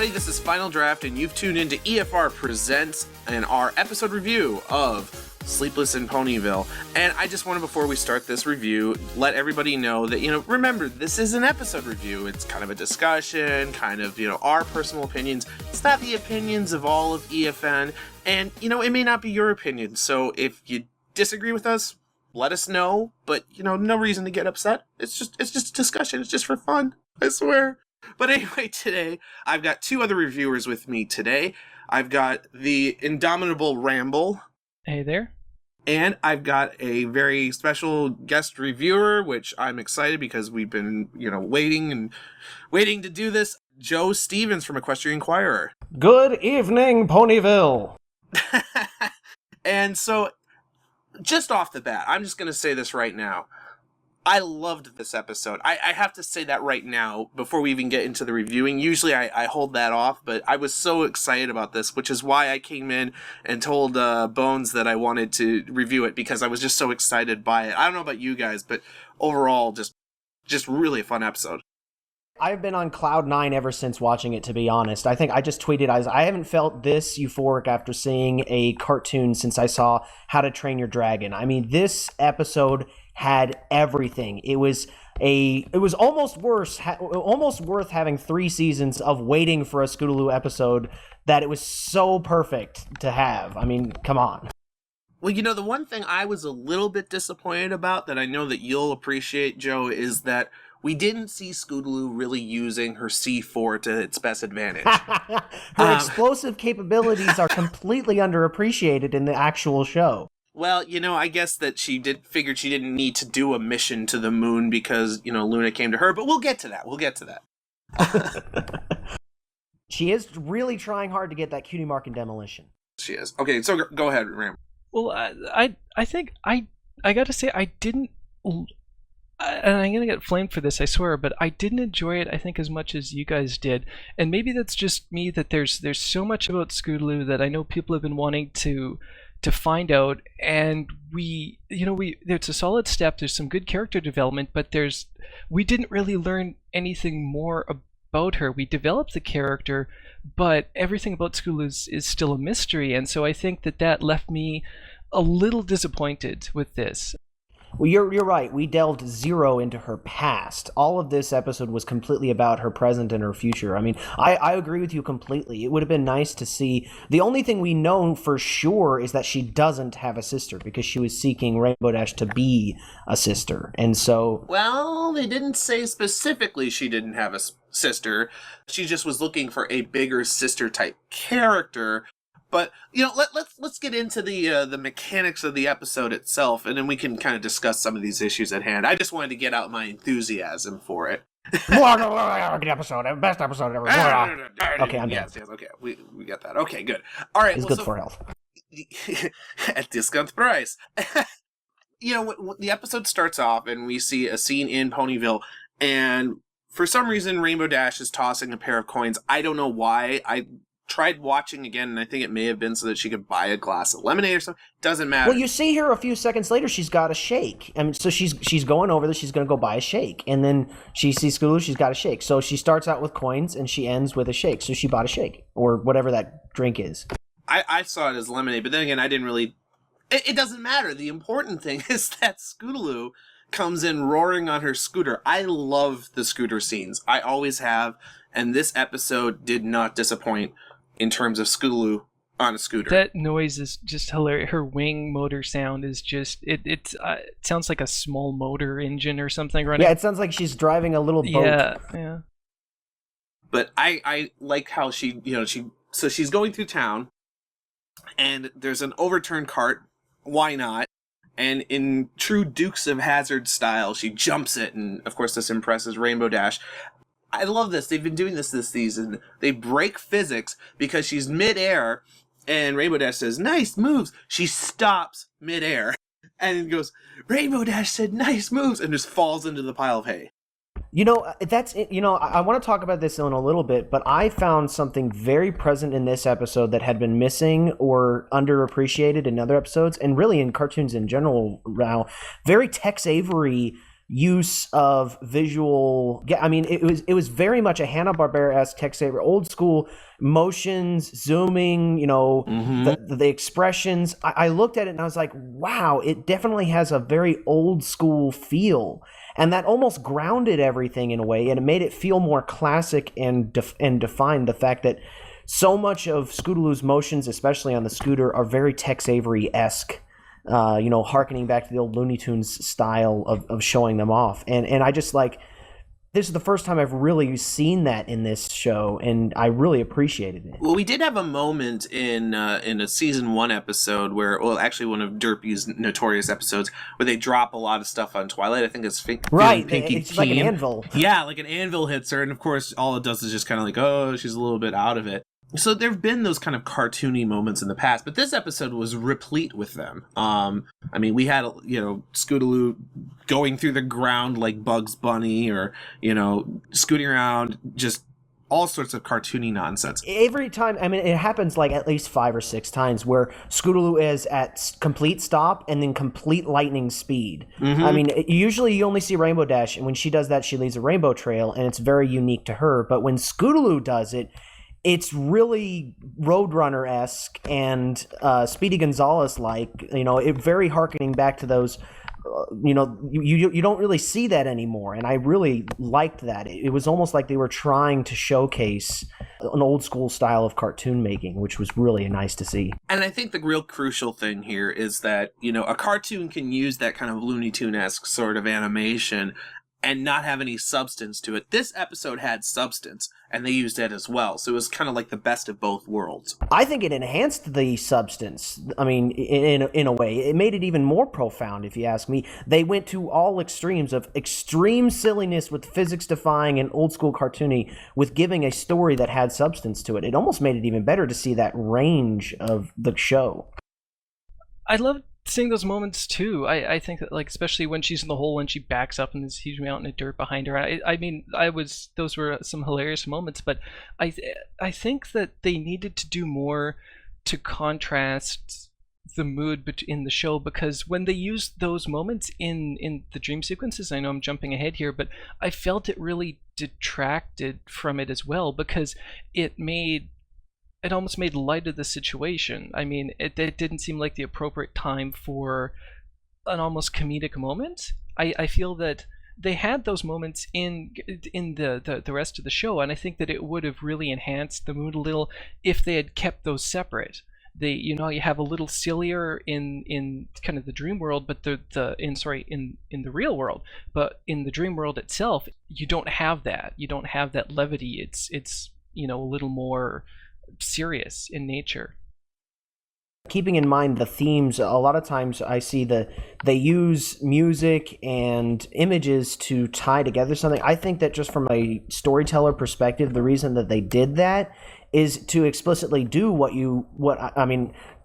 everybody. This is Final Draft, and you've tuned into EFR Presents and our episode review of Sleepless in Ponyville. And I just wanted, before we start this review, let everybody know that, remember, this is an episode review. It's kind of a discussion, kind of, our personal opinions. It's not the opinions of all of EFN, and, it may not be your opinion. So if you disagree with us, let us know, but, no reason to get upset. It's just a discussion. It's just for fun, I swear. But anyway, today, I've got two other reviewers with me today. I've got the indomitable Ramble. Hey there. And I've got a very special guest reviewer, which I'm excited because we've been, waiting to do this. Joe Stevens from Equestrian Inquirer. Good evening, Ponyville. And so, just off the bat, I'm just going to say this right now. I loved this episode. I have to say that right now, before we even get into the reviewing. Usually I hold that off, but I was so excited about this, which is why I came in and told Bones that I wanted to review it, because I was just so excited by it. I don't know about you guys, but overall, just really a fun episode. I've been on cloud nine ever since watching it, to be honest. I think I just tweeted, I haven't felt this euphoric after seeing a cartoon since I saw How to Train Your Dragon. I mean, this episode had everything. It was almost worth having 3 seasons of waiting for a Scootaloo episode, that it was so perfect to have. I mean, come on. Well, the one thing I was a little bit disappointed about, that I know that you'll appreciate, Joe, is that we didn't see Scootaloo really using her C4 to its best advantage. Her explosive capabilities are completely underappreciated in the actual show. Well, I guess that she figured she didn't need to do a mission to the moon because, Luna came to her, but we'll get to that. She is really trying hard to get that cutie mark in Demolition. She is. Okay, so go ahead, Ram. Well, I think I got to say I didn't, and I'm going to get flamed for this, I swear, but I didn't enjoy it, I think, as much as you guys did. And maybe that's just me, that there's so much about Scootaloo that I know people have been wanting to find out, and it's a solid step. There's some good character development, but we didn't really learn anything more about her. We developed the character, but everything about Scootaloo is still a mystery, and so I think that left me a little disappointed with this. Well, you're right. We delved zero into her past. All of this episode was completely about her present and her future. I mean, I agree with you completely. It would have been nice to see. The only thing we know for sure is that she doesn't have a sister, because she was seeking Rainbow Dash to be a sister. And so... Well, they didn't say specifically she didn't have a sister. She just was looking for a bigger sister-type character. But, let's get into the mechanics of the episode itself, and then we can kind of discuss some of these issues at hand. I just wanted to get out my enthusiasm for it. Good episode, best episode ever. Okay, I'm done. Yes, okay, we got that. Okay, good. All right. It's good for health. At discount price. The episode starts off, and we see a scene in Ponyville, and for some reason, Rainbow Dash is tossing a pair of coins. I don't know why. I tried watching again, and I think it may have been so that she could buy a glass of lemonade or something. Doesn't matter. Well, you see her a few seconds later, she's got a shake. I mean, so she's going over there, she's going to go buy a shake. And then she sees Scootaloo, she's got a shake. So she starts out with coins, and she ends with a shake. So she bought a shake, or whatever that drink is. I saw it as lemonade, but then again, I didn't really... It doesn't matter. The important thing is that Scootaloo comes in roaring on her scooter. I love the scooter scenes. I always have, and this episode did not disappoint in terms of Scootaloo on a scooter. That noise is just hilarious. Her wing motor sound is just, it sounds like a small motor engine or something running. Yeah, it sounds like she's driving a little boat. Yeah. But I like how she, so she's going through town, and there's an overturned cart. Why not? And in true Dukes of Hazzard style, she jumps it, and of course this impresses Rainbow Dash. I love this. They've been doing this season. They break physics because she's midair, and Rainbow Dash says, "Nice moves." She stops midair and goes, "Rainbow Dash said nice moves," and just falls into the pile of hay. I want to talk about this in a little bit, but I found something very present in this episode that had been missing or underappreciated in other episodes, and really in cartoons in general now. Very Tex Avery use of visual. I mean, it was very much a Hanna-Barbera-esque Tex Avery, old school motions, zooming, the expressions. I looked at it and I was like, wow, it definitely has a very old school feel. And that almost grounded everything in a way, and it made it feel more classic and defined. The fact that so much of Scootaloo's motions, especially on the scooter, are very Tex Avery-esque. Harkening back to the old Looney Tunes style of showing them off. And I just this is the first time I've really seen that in this show, and I really appreciated it. Well, we did have a moment in a season 1 episode where, well, actually one of Derpy's notorious episodes, where they drop a lot of stuff on Twilight. I think it's right. Pinky it's like an anvil. Yeah, like an anvil hits her, and of course all it does is just kind of like, oh, she's a little bit out of it. So there have been those kind of cartoony moments in the past, but this episode was replete with them. I mean, we had, Scootaloo going through the ground like Bugs Bunny, or, scooting around, just all sorts of cartoony nonsense. Every time, I mean, it happens like at least 5 or 6 times where Scootaloo is at complete stop and then complete lightning speed. Mm-hmm. I mean, usually you only see Rainbow Dash, and when she does that, she leaves a rainbow trail, and it's very unique to her. But when Scootaloo does it, it's really Roadrunner-esque and Speedy Gonzales-like, it very harkening back to those, you don't really see that anymore. And I really liked that. It was almost like they were trying to showcase an old school style of cartoon making, which was really nice to see. And I think the real crucial thing here is that, a cartoon can use that kind of Looney Tune-esque sort of animation and not have any substance to it. This episode had substance, and they used it as well. So it was kind of like the best of both worlds. I think it enhanced the substance. I mean, in a way. It made it even more profound, if you ask me. They went to all extremes of extreme silliness with physics-defying and old-school cartoony with giving a story that had substance to it. It almost made it even better to see that range of the show. I love seeing those moments too. I think that, especially when she's in the hole and she backs up and there's a huge mountain of dirt behind her. Those were some hilarious moments, but I think that they needed to do more to contrast the mood in the show, because when they used those moments in the dream sequences, I know I'm jumping ahead here, but I felt it really detracted from it as well, because it almost made light of the situation. I mean, it didn't seem like the appropriate time for an almost comedic moment. I feel that they had those moments in the rest of the show, and I think that it would have really enhanced the mood a little if they had kept those separate. You have a little sillier in kind of the dream world, but in the real world, but in the dream world itself, you don't have that. You don't have that levity. It's a little more serious in nature. Keeping in mind the themes, a lot of times I see they use music and images to tie together something. I think that just from a storyteller perspective, the reason that they did that is to explicitly do what you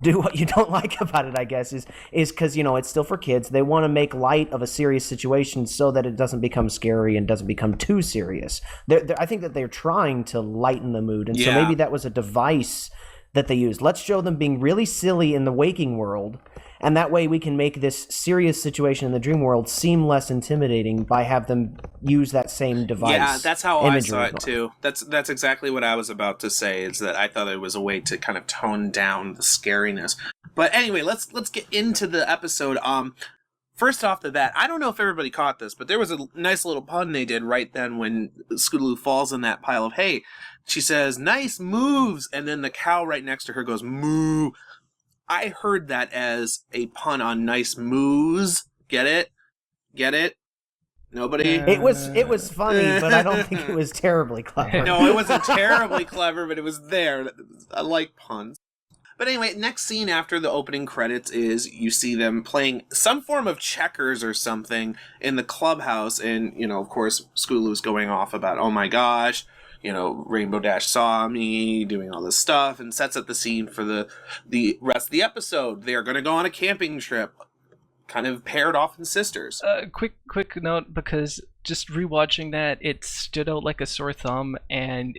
don't like about it, I guess, is because, it's still for kids. They want to make light of a serious situation so that it doesn't become scary and doesn't become too serious. I think that they're trying to lighten the mood. And so maybe that was a device that they used. Let's show them being really silly in the waking world, and that way we can make this serious situation in the dream world seem less intimidating by have them use that same device. Yeah, that's how I saw it too. That's exactly what I was about to say, is that I thought it was a way to kind of tone down the scariness. But anyway, let's get into the episode. First off the bat, I don't know if everybody caught this, but there was a nice little pun they did right then when Scootaloo falls in that pile of hay. She says, "Nice moves," and then the cow right next to her goes, "Moo." I heard that as a pun on nice moves. Get it? Get it? Nobody? It was funny, but I don't think it was terribly clever. No, it wasn't terribly clever, but it was there. I like puns. But anyway, next scene after the opening credits is you see them playing some form of checkers or something in the clubhouse, and, of course, Scootaloo's going off about, oh my gosh, Rainbow Dash saw me doing all this stuff, and sets up the scene for the rest of the episode. They're going to go on a camping trip, kind of paired off in sisters. Quick note, because just rewatching that, it stood out like a sore thumb, and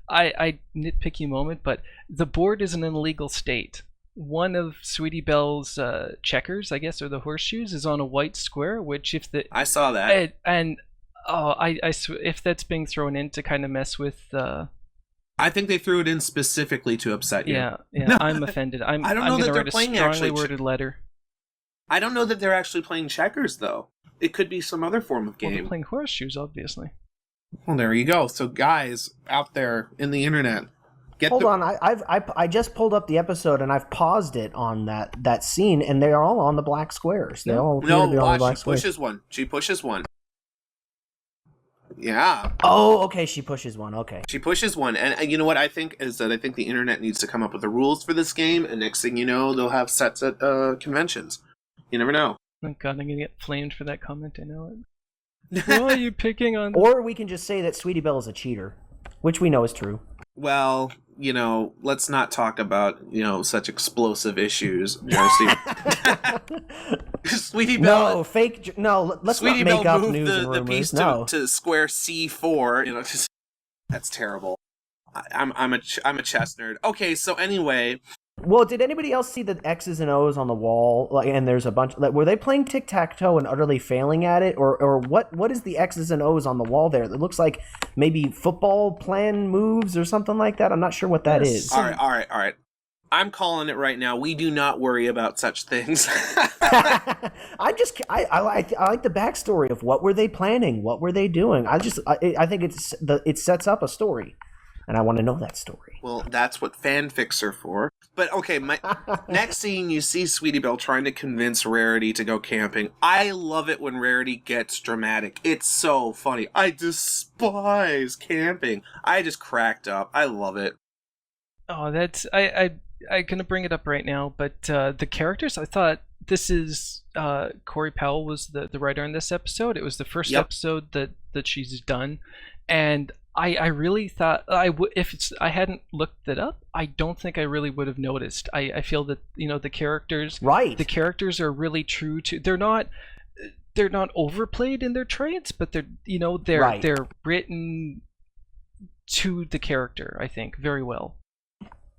I nitpicky moment, but the board is in an illegal state. one of Sweetie Belle's checkers, I guess, or the horseshoes, is on a white square. Which, if the I saw that. if that's being thrown in to kind of mess with. I think they threw it in specifically to upset you. Yeah, No, I'm offended. I'm I don't know going that to they're write a playing strongly actually worded letter. I don't know that they're actually playing checkers, though. It could be some other form of Well, they're game. playing horseshoes, obviously. Well, there you go. So, guys out there in the internet, Hold on, I just pulled up the episode and I've paused it on that scene, and they're all on the black squares. They all appear to be on the black she squares. pushes one. She pushes one. Yeah. Oh, okay, she pushes one. Okay. She pushes one, and you know what I think is that I think the internet needs to come up with the rules for this game, and next thing you know, they'll have sets at conventions. You never know. Oh God, I'm going to get flamed for that comment. I know it. Why are you picking on? Or we can just say that Sweetie Belle is a cheater, which we know is true. Well, let's not talk about, such explosive issues. Steve. Sweetie Belle. Let's Sweetie not make Belle up moved news and the rumors. piece to square C4. That's terrible. I'm a chess nerd. Okay, so anyway. Well, did anybody else see the X's and O's on the wall? And there's a bunch. Were they playing tic-tac-toe and utterly failing at it, or what is the X's and O's on the wall there? It looks like maybe football plan moves or something like that. I'm not sure what that is. All right. I'm calling it right now. We do not worry about such things. I like the backstory of what were they planning, what were they doing. I think it sets up a story, and I want to know that story. Well, that's what fanfics are for. But okay, my next scene, you see Sweetie Belle trying to convince Rarity to go camping. I love it when Rarity gets dramatic. It's so funny. I despise camping. I just cracked up. I love it. Oh, that's I'm gonna bring it up right now, but the characters, I thought this is Corey Powell was the writer in this episode. It was the first episode that she's done, and I really thought if I hadn't looked it up, I don't think I really would have noticed. I feel that the characters, the characters are really true to. They're not overplayed in their traits, but they're written to the character, I think, very well.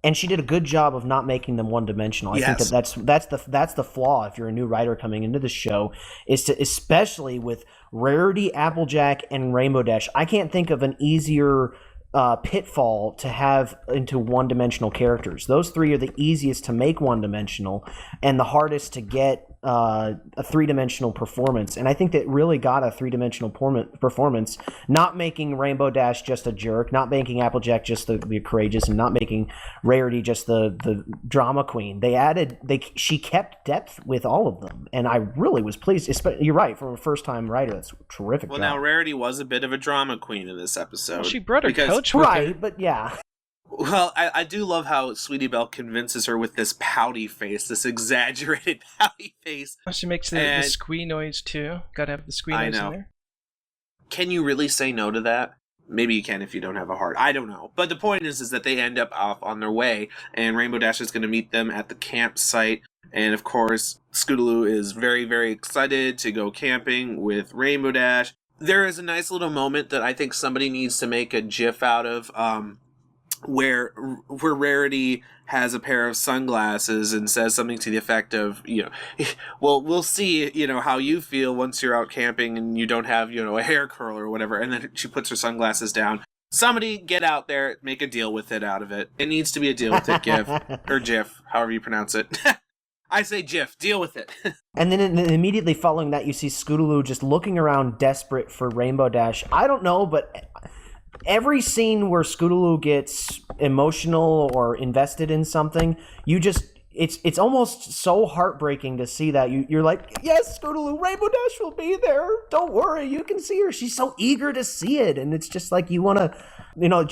And she did a good job of not making them one-dimensional. I think that's the flaw if you're a new writer coming into the show, is to, especially with Rarity, Applejack, and Rainbow Dash. I can't think of an easier pitfall to have into one-dimensional characters. Those three are the easiest to make one-dimensional and the hardest to get a three-dimensional performance. And I think that really got a three-dimensional performance, not making Rainbow Dash just a jerk, not making Applejack just the courageous, and not making Rarity just the drama queen. She kept depth with all of them, and I really was pleased. You're right, from a first-time writer, that's terrific. Well, now Rarity was a bit of a drama queen in this episode. Well, she brought her coach with her. But yeah. Well, I do love how Sweetie Belle convinces her with this pouty face, this exaggerated pouty face. Oh, she makes the squee noise too. Gotta have the squee noise in there. Can you really say no to that? Maybe you can if you don't have a heart. I don't know. But the point is that they end up off on their way, and Rainbow Dash is going to meet them at the campsite. And of course, Scootaloo is very, very excited to go camping with Rainbow Dash. There is a nice little moment that I think somebody needs to make a GIF out of, where Rarity has a pair of sunglasses and says something to the effect of, well, we'll see, how you feel once you're out camping and you don't have, a hair curl or whatever. And then she puts her sunglasses down. Somebody get out there, make a deal with it out of it. It needs to be a deal with it, GIF, or GIF, however you pronounce it. I say GIF, deal with it. And then immediately following that, you see Scootaloo just looking around desperate for Rainbow Dash. I don't know, but every scene where Scootaloo gets emotional or invested in something, it's almost so heartbreaking to see that. You're like, yes, Scootaloo, Rainbow Dash will be there. Don't worry, you can see her. She's so eager to see it, and it's just like you want to,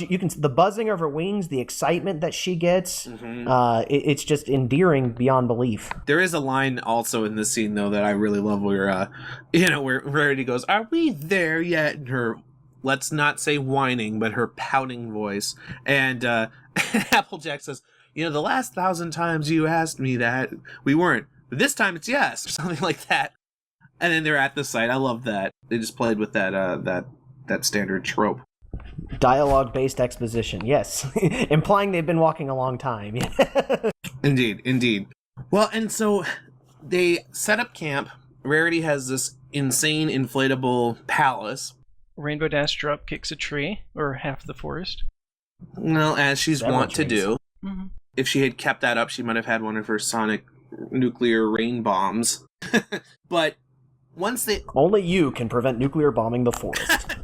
you can the buzzing of her wings, the excitement that she gets. Mm-hmm. It's just endearing beyond belief. There is a line also in this scene though that I really love where, where Rarity goes, "Are we there yet?" And her, let's not say whining, but her pouting voice. And Applejack says, the last 1,000 times you asked me that, we weren't. But this time it's yes, or something like that. And then they're at the site. I love that. They just played with that standard trope. Dialogue-based exposition, yes. Implying they've been walking a long time. Indeed, indeed. Well, and so they set up camp. Rarity has this insane inflatable palace. Rainbow Dash drop kicks a tree, or half the forest. Well, as she's wont to do. Mm-hmm. If she had kept that up, she might have had one of her sonic nuclear rain bombs. But once they... Only you can prevent nuclear bombing the forest.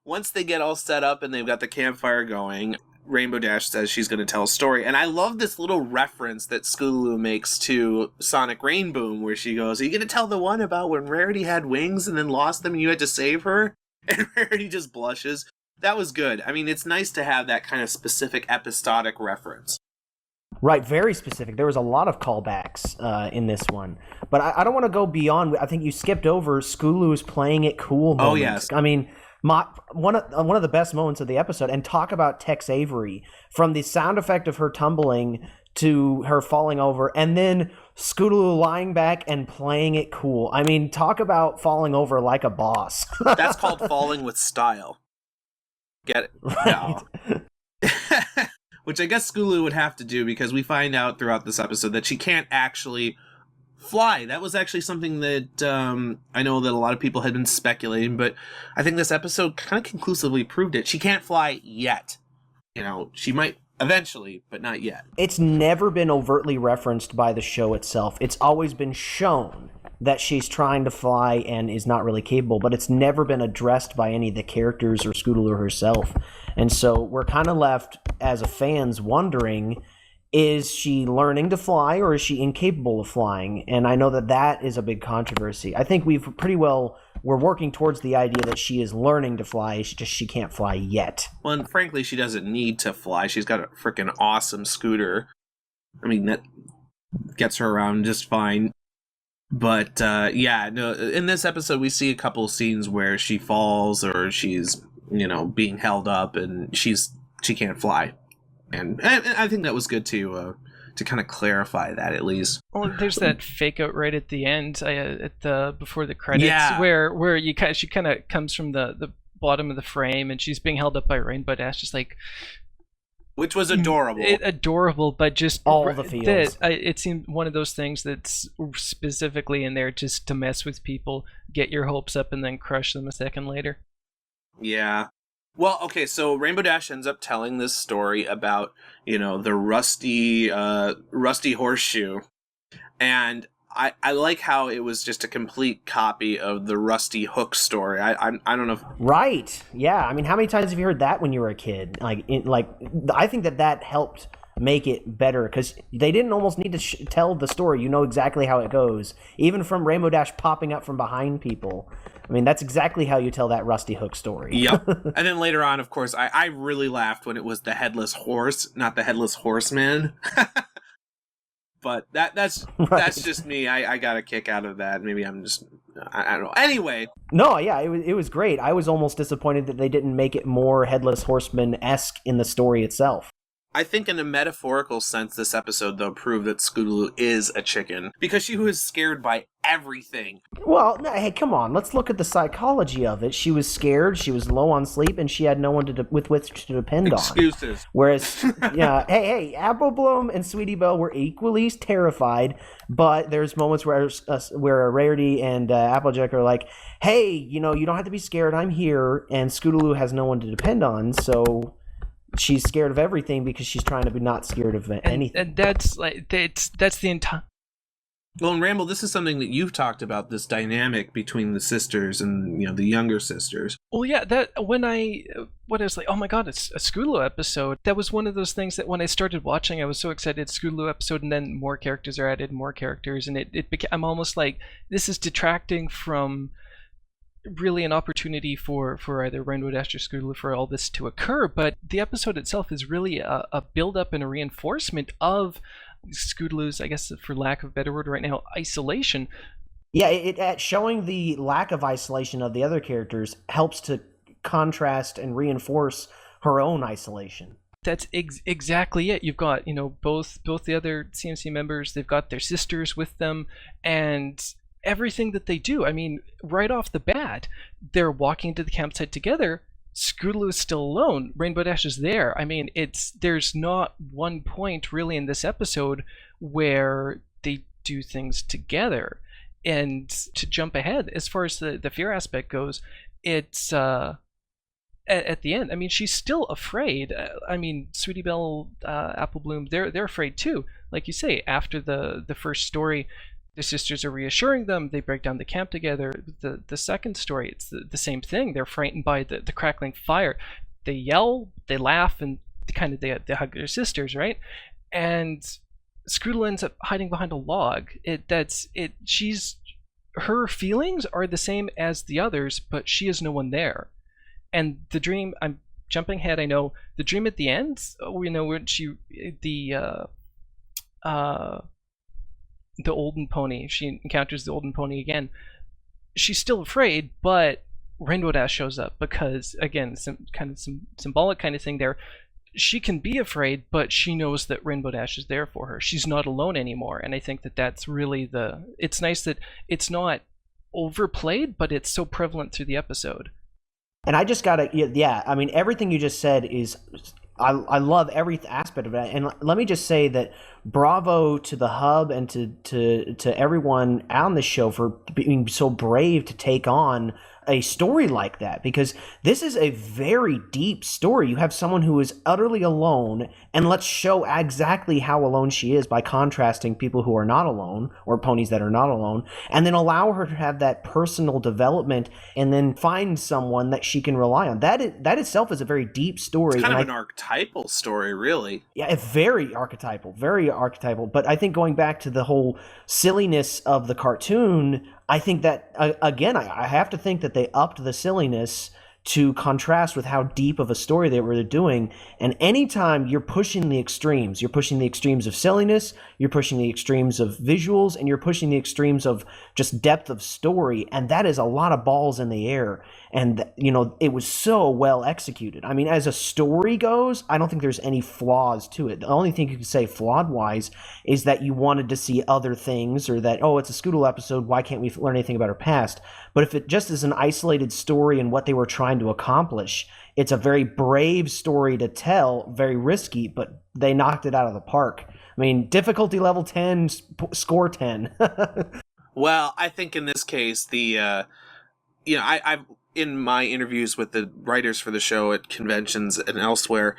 Once they get all set up and they've got the campfire going, Rainbow Dash says she's going to tell a story. And I love this little reference that Scootaloo makes to Sonic Rain Boom, where she goes, "Are you going to tell the one about when Rarity had wings and then lost them and you had to save her?" And Rarity just blushes. That was good. I mean, it's nice to have that kind of specific episodic reference. Right, very specific. There was a lot of callbacks in this one. But I don't want to go beyond. I think you skipped over Scootaloo's playing it cool moments. Oh, yes. I mean, one of the best moments of the episode, and talk about Tex Avery, from the sound effect of her tumbling to her falling over, and then Scootaloo lying back and playing it cool. I mean, talk about falling over like a boss. That's called falling with style. Get it? Right. No. Which I guess Scootaloo would have to do, because we find out throughout this episode that she can't actually fly. That was actually something that I know that a lot of people had been speculating, but I think this episode kind of conclusively proved it. She can't fly yet. You know, she might eventually, but not yet. It's never been overtly referenced by the show itself. It's always been shown that she's trying to fly and is not really capable, but it's never been addressed by any of the characters or Scootaloo herself. And so we're kind of left as a fans wondering, is she learning to fly or is she incapable of flying? And I know that is a big controversy. I think we're working towards the idea that she is learning to fly, it's just she can't fly yet. Well, and frankly, she doesn't need to fly. She's got a freaking awesome scooter. I mean, that gets her around just fine. But, yeah, no, in this episode, we see a couple scenes where she falls or she's, being held up and she can't fly. And I think that was good to kind of clarify that, at least. Well, there's that fake out right at the end, before the credits, yeah, where she kind of comes from the bottom of the frame and she's being held up by Rainbow Dash, just like, which was adorable. Adorable, but just all the feels. It seemed one of those things that's specifically in there just to mess with people, get your hopes up, and then crush them a second later. Yeah. Well, okay, so Rainbow Dash ends up telling this story about, the rusty horseshoe. And I like how it was just a complete copy of the Rusty Hook story. I don't know if... Right. Yeah. I mean, how many times have you heard that when you were a kid? I think that helped make it better, because they didn't almost need to tell the story. You know exactly how it goes. Even from Rainbow Dash popping up from behind people. I mean, that's exactly how you tell that Rusty Hook story. Yep. And then later on, of course, I really laughed when it was the Headless Horse, not the Headless Horseman. But that's just me. I got a kick out of that. Maybe I'm just... I don't know. Anyway. No, yeah, it was great. I was almost disappointed that they didn't make it more Headless Horseman-esque in the story itself. I think in a metaphorical sense, this episode, though, proved that Scootaloo is a chicken, because she was scared by everything. Well, hey, come on. Let's look at the psychology of it. She was scared, she was low on sleep, and she had no one with which to depend on. Excuses. Whereas, hey, Apple Bloom and Sweetie Belle were equally terrified, but there's moments where Rarity and Applejack are like, hey, you don't have to be scared, I'm here, and Scootaloo has no one to depend on, so... she's scared of everything because she's trying to be not scared of anything. And that's the entire... Well, in Ramble, this is something that you've talked about, this dynamic between the sisters and, the younger sisters. Well, yeah, when I was like, oh my god, it's a Scootaloo episode, that was one of those things that when I started watching, I was so excited, it's Scootaloo episode, and then more characters are added, more characters, and it became, I'm almost like, this is detracting from really an opportunity for either Rainbow Dash or Scootaloo for all this to occur, but the episode itself is really a build-up and a reinforcement of Scootaloo's, I guess for lack of a better word right now, isolation. Yeah, it showing the lack of isolation of the other characters helps to contrast and reinforce her own isolation. That's exactly it. You've got, both the other CMC members, they've got their sisters with them, and everything that they do, I mean, right off the bat, they're walking to the campsite together, Scootaloo is still alone. Rainbow Dash is there. I mean, there's not one point really in this episode where they do things together. And to jump ahead, as far as the fear aspect goes, it's at the end. I mean, she's still afraid. I mean, Sweetie Belle, Apple Bloom, they're afraid too. Like you say, after the first story, the sisters are reassuring them. They break down the camp together. The second story, it's the same thing. They're frightened by the crackling fire. They yell, they laugh, and they hug their sisters, right? And Scootaloo ends up hiding behind a log. Her feelings are the same as the others, but she has no one there. And the dream, I'm jumping ahead, I know. The dream at the end, we know when the olden pony, she encounters the olden pony again. She's still afraid, but Rainbow Dash shows up because, again, some symbolic kind of thing there. She can be afraid, but she knows that Rainbow Dash is there for her. She's not alone anymore, and I think that's really it's nice that it's not overplayed, but it's so prevalent through the episode. And I just gotta, yeah, I mean, everything you just said is, I love every aspect of it. And let me just say that bravo to the hub and to everyone on the show for being so brave to take on a story like that, because this is a very deep story. You have someone who is utterly alone, and let's show exactly how alone she is by contrasting people who are not alone, or ponies that are not alone, and then allow her to have that personal development and then find someone that she can rely on. That itself is a very deep story. It's kind of an archetypal story, really. Yeah, it's very archetypal. But I think going back to the whole silliness of the cartoon, I think that, again, I have to think that they upped the silliness to contrast with how deep of a story they were doing. And anytime you're pushing the extremes of silliness, you're pushing the extremes of visuals, and you're pushing the extremes of just depth of story. And that is a lot of balls in the air. And, it was so well executed. I mean, as a story goes, I don't think there's any flaws to it. The only thing you can say flawed-wise is that you wanted to see other things, or that, it's a Scootaloo episode, why can't we learn anything about her past? But if it just is an isolated story and what they were trying to accomplish, it's a very brave story to tell, very risky, but they knocked it out of the park. I mean, difficulty level 10, score 10. Well, I think in this case, I've in my interviews with the writers for the show at conventions and elsewhere,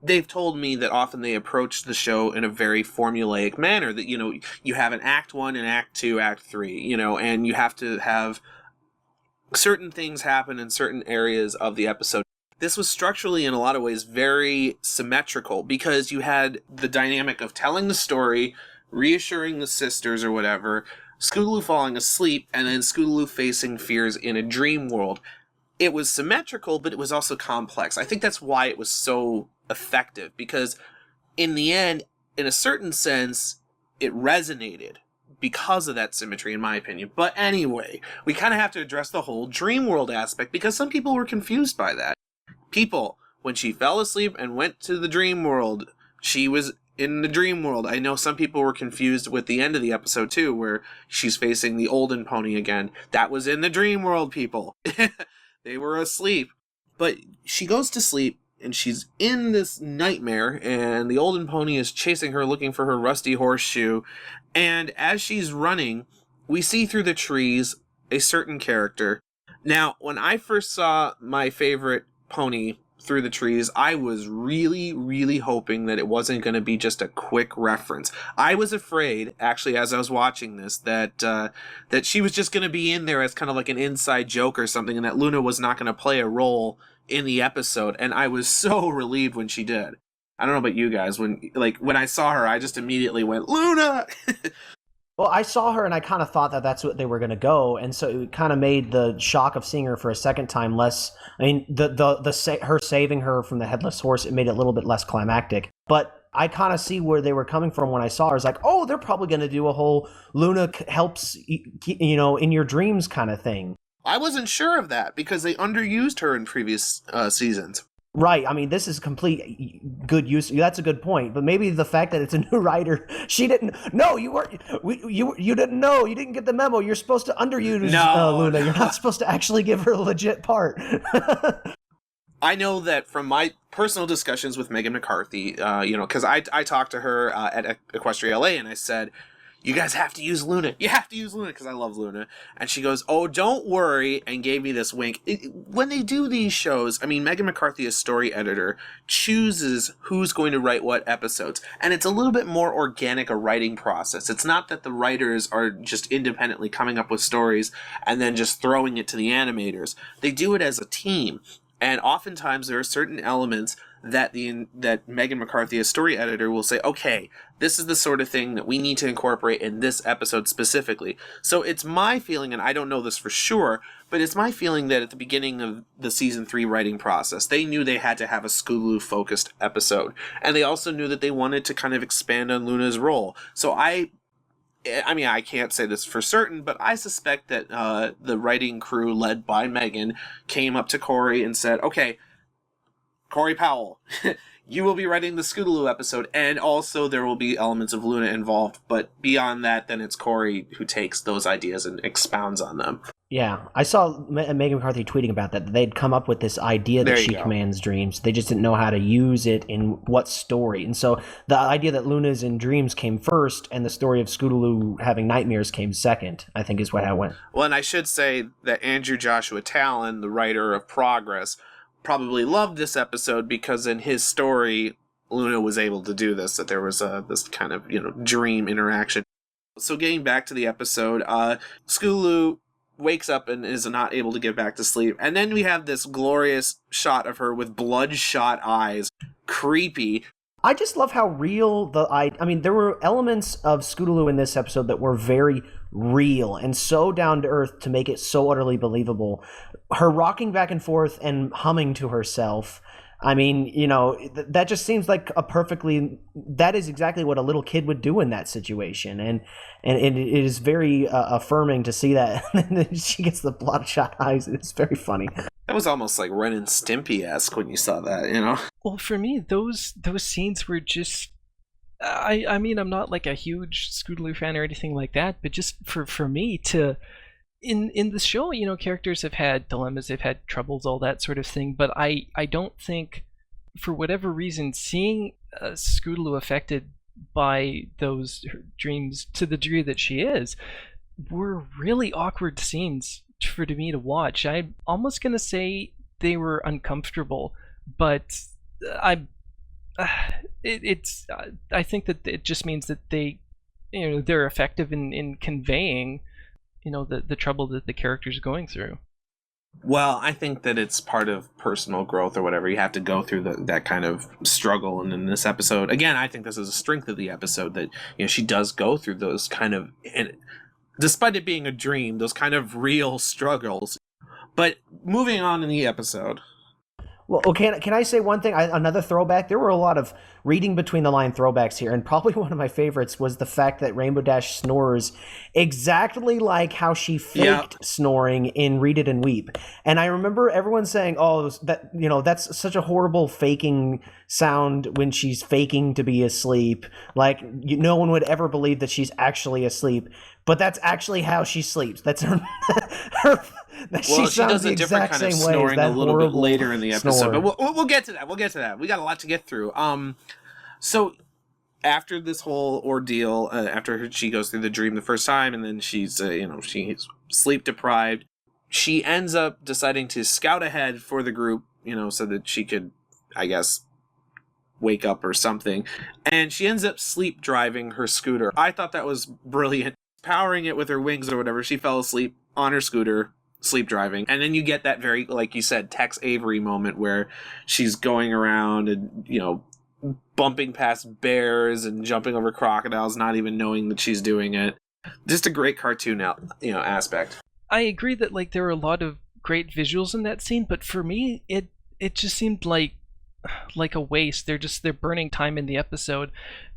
they've told me that often they approach the show in a very formulaic manner, that, you have an act 1 and act 2, act 3, and you have to have certain things happen in certain areas of the episode. This was structurally, in a lot of ways, very symmetrical, because you had the dynamic of telling the story, reassuring the sisters or whatever, Scootaloo falling asleep, and then Scootaloo facing fears in a dream world. It was symmetrical, but it was also complex. I think that's why it was so effective, because in the end, in a certain sense, it resonated because of that symmetry, in my opinion. But anyway, we kind of have to address the whole dream world aspect, because some people were confused by that. People, when she fell asleep and went to the dream world, she was in the dream world. I know some people were confused with the end of the episode too, where she's facing the olden pony again. That was in the dream world, people. They were asleep. But she goes to sleep, and she's in this nightmare, and the olden pony is chasing her, looking for her rusty horseshoe. And as she's running, we see through the trees a certain character. Now, when I first saw my favorite pony through the trees, I was really, really hoping that it wasn't going to be just a quick reference. I was afraid, actually, as I was watching this, that she was just going to be in there as kind of like an inside joke or something, and that Luna was not going to play a role in the episode. And I was so relieved when she did. I don't know about you guys. When I saw her, I just immediately went, Luna! Well, I saw her and I kind of thought that that's what they were going to go, and so it kind of made the shock of seeing her for a second time less. I mean, her saving her from the headless horse, it made it a little bit less climactic. But I kind of see where they were coming from when I saw her. It's like, they're probably going to do a whole Luna helps, in your dreams kind of thing. I wasn't sure of that because they underused her in previous seasons. Right. I mean, this is complete good use. That's a good point. But maybe the fact that it's a new writer, she didn't. No, you weren't. You didn't know. You didn't get the memo. You're supposed to underuse Luna. You're not supposed to actually give her a legit part. I know that from my personal discussions with Megan McCarthy, because I talked to her at Equestria LA, and I said, you guys have to use Luna. You have to use Luna, because I love Luna. And she goes, oh, don't worry, and gave me this wink. When they do these shows, I mean, Megan McCarthy, as story editor, chooses who's going to write what episodes. And it's a little bit more organic a writing process. It's not that the writers are just independently coming up with stories and then just throwing it to the animators. They do it as a team. And oftentimes there are certain elements that Megan McCarthy, as story editor, will say, okay, this is the sort of thing that we need to incorporate in this episode specifically. So it's my feeling, and I don't know this for sure, but it's my feeling that at the beginning of the season 3 writing process, they knew they had to have a Scootaloo-focused episode. And they also knew that they wanted to kind of expand on Luna's role. So I mean, I can't say this for certain, but I suspect that the writing crew led by Megan came up to Corey and said, okay, Corey Powell, you will be writing the Scootaloo episode, and also there will be elements of Luna involved, but beyond that, then it's Corey who takes those ideas and expounds on them. Yeah, I saw Megan McCarthy tweeting about that. They'd come up with this idea that she commands dreams. They just didn't know how to use it in what story. And so the idea that Luna's in dreams came first, and the story of Scootaloo having nightmares came second, I think is what I went. Well, and I should say that Andrew Joshua Talon, the writer of Progress, probably loved this episode because in his story, Luna was able to do this, that there was this kind of, dream interaction. So getting back to the episode, Scootaloo wakes up and is not able to get back to sleep. And then we have this glorious shot of her with bloodshot eyes. Creepy. I just love how real I mean, there were elements of Scootaloo in this episode that were very real and so down to earth to make it so utterly believable. Her rocking back and forth and humming to herself. I mean, that just seems like that is exactly what a little kid would do in that situation. And it is very affirming to see that. And then she gets the bloodshot eyes. It's very funny. That was almost like Ren and Stimpy-esque when you saw that, Well, for me, those scenes were just... I mean, I'm not like a huge Scootaloo fan or anything like that, but just for me to... In the show, characters have had dilemmas, they've had troubles, all that sort of thing, but I don't think, for whatever reason, seeing Scootaloo affected by those dreams to the degree that she is, were really awkward scenes for me to watch. I'm almost going to say they were uncomfortable, but I think that it just means that they're effective in conveying the trouble that the character's going through. Well, I think that it's part of personal growth or whatever. You have to go through that kind of struggle. And in this episode, again, I think this is a strength of the episode that, she does go through those kind of, and despite it being a dream, those kind of real struggles. But moving on in the episode. Well, can I say one thing? Another throwback? There were a lot of reading between the line throwbacks here, and probably one of my favorites was the fact that Rainbow Dash snores exactly like how she faked snoring in Read It and Weep. And I remember everyone saying, "Oh, that's such a horrible faking sound when she's faking to be asleep. Like no one would ever believe that she's actually asleep." But that's actually how she sleeps. That's her. She does a different kind of snoring a little bit later in the episode, but we'll get to that. We got a lot to get through. So after this whole ordeal, after she goes through the dream the first time, and then she's she's sleep deprived, she ends up deciding to scout ahead for the group, so that she could, I guess, wake up or something. And she ends up sleep driving her scooter. I thought that was brilliant. Powering it with her wings or whatever, she fell asleep on her scooter, sleep driving. And then you get that very, like you said, Tex Avery moment where she's going around and, bumping past bears and jumping over crocodiles, not even knowing that she's doing it. Just a great cartoon aspect. I agree that there were a lot of great visuals in that scene, but for me, it just seemed like a waste. They're burning time in the episode.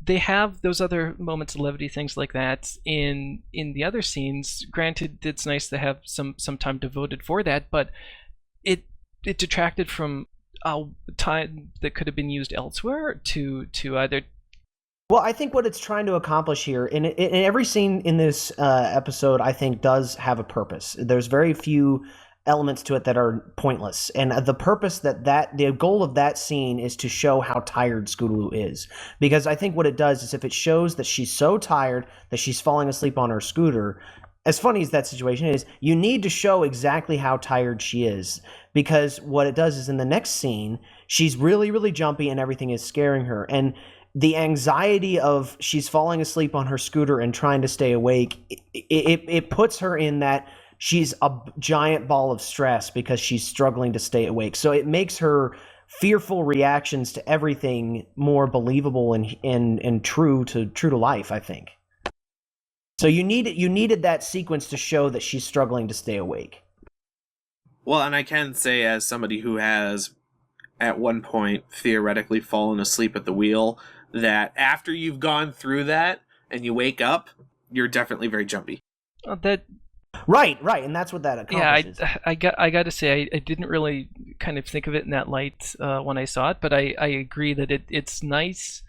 They have those other moments of levity, things like that in the other scenes. Granted, it's nice to have some time devoted for that, but it detracted from time that could have been used elsewhere to either. Well, I think what it's trying to accomplish here, in every scene in this episode, I think does have a purpose. There's very few elements to it that are pointless. And the goal of that scene is to show how tired Scootaloo is. Because I think what it does is if it shows that she's so tired that she's falling asleep on her scooter, as funny as that situation is, you need to show exactly how tired she is. Because what it does is in the next scene, she's really, really jumpy and everything is scaring her. And the anxiety of she's falling asleep on her scooter and trying to stay awake, it puts her in that she's a giant ball of stress because she's struggling to stay awake. So it makes her fearful reactions to everything more believable and true to life, I think. So you needed that sequence to show that she's struggling to stay awake. Well, and I can say, as somebody who has at one point theoretically fallen asleep at the wheel, that after you've gone through that and you wake up, you're definitely very jumpy. Right, and that's what that accomplishes. Yeah, I got to say, I didn't really kind of think of it in that light when I saw it, but I agree that it's nice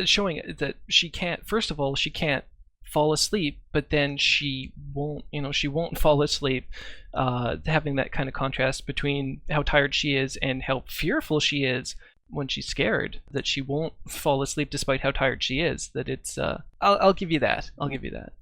showing that she can't. First of all, she can't fall asleep, but then she won't fall asleep. Having that kind of contrast between how tired she is and how fearful she is when she's scared, that she won't fall asleep despite how tired she is. That it's I'll give you that. I'll give you that.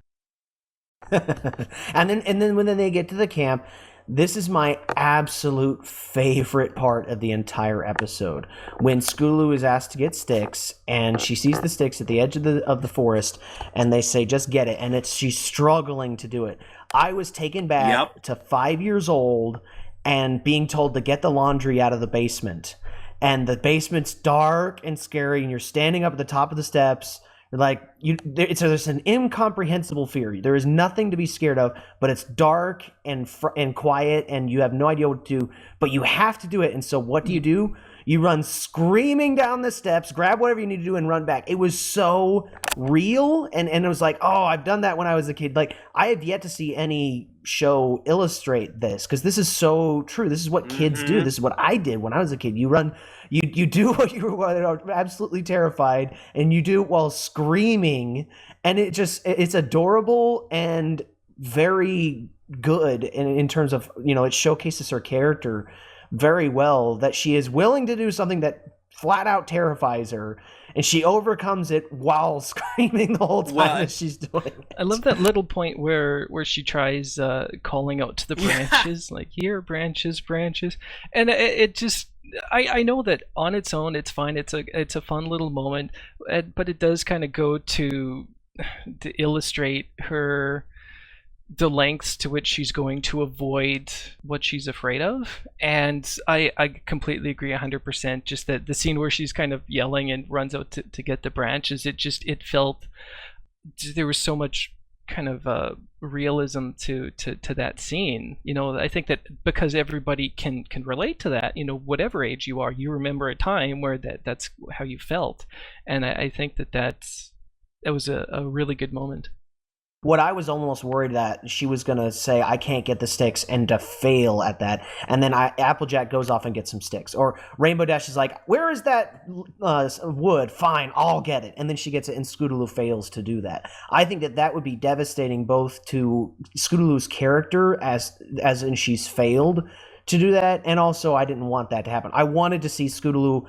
and then when they get to the camp, this is my absolute favorite part of the entire episode. When Scootaloo is asked to get sticks, and she sees the sticks at the edge of the forest, and they say, "Just get it," and she's struggling to do it. I was taken back to 5 years old and being told to get the laundry out of the basement, and the basement's dark and scary, and you're standing up at the top of the steps. Like there's an incomprehensible fear. There is nothing to be scared of, but it's dark and quiet, and you have no idea what to do. But you have to do it, and so what do? You run screaming down the steps, grab whatever you need to do, and run back. It was so real, and it was like, oh, I've done that when I was a kid. Like I have yet to see any show illustrate this, because this is so true. This is what kids do. This is what I did when I was a kid. You run. You do what you are absolutely terrified, and you do it while screaming, and it's adorable and very good in terms of, it showcases her character very well, that she is willing to do something that flat out terrifies her, and she overcomes it while screaming the whole time that she's doing it. I love that little point where she tries calling out to the branches, like, here, branches, and it just, I know that on its own it's fine. It's a fun little moment, but it does kind of go to illustrate the lengths to which she's going to avoid what she's afraid of. And I completely agree 100%. Just that the scene where she's kind of yelling and runs out to get the branches, it felt there was so much kind of realism to that scene. I think that because everybody can relate to that, whatever age you are, you remember a time where that's how you felt. And I think that was a really good moment. What I was almost worried that she was going to say, I can't get the sticks, and to fail at that. And then Applejack goes off and gets some sticks. Or Rainbow Dash is like, where is that wood? Fine, I'll get it. And then she gets it, and Scootaloo fails to do that. I think that would be devastating both to Scootaloo's character, as in she's failed to do that, and also I didn't want that to happen. I wanted to see Scootaloo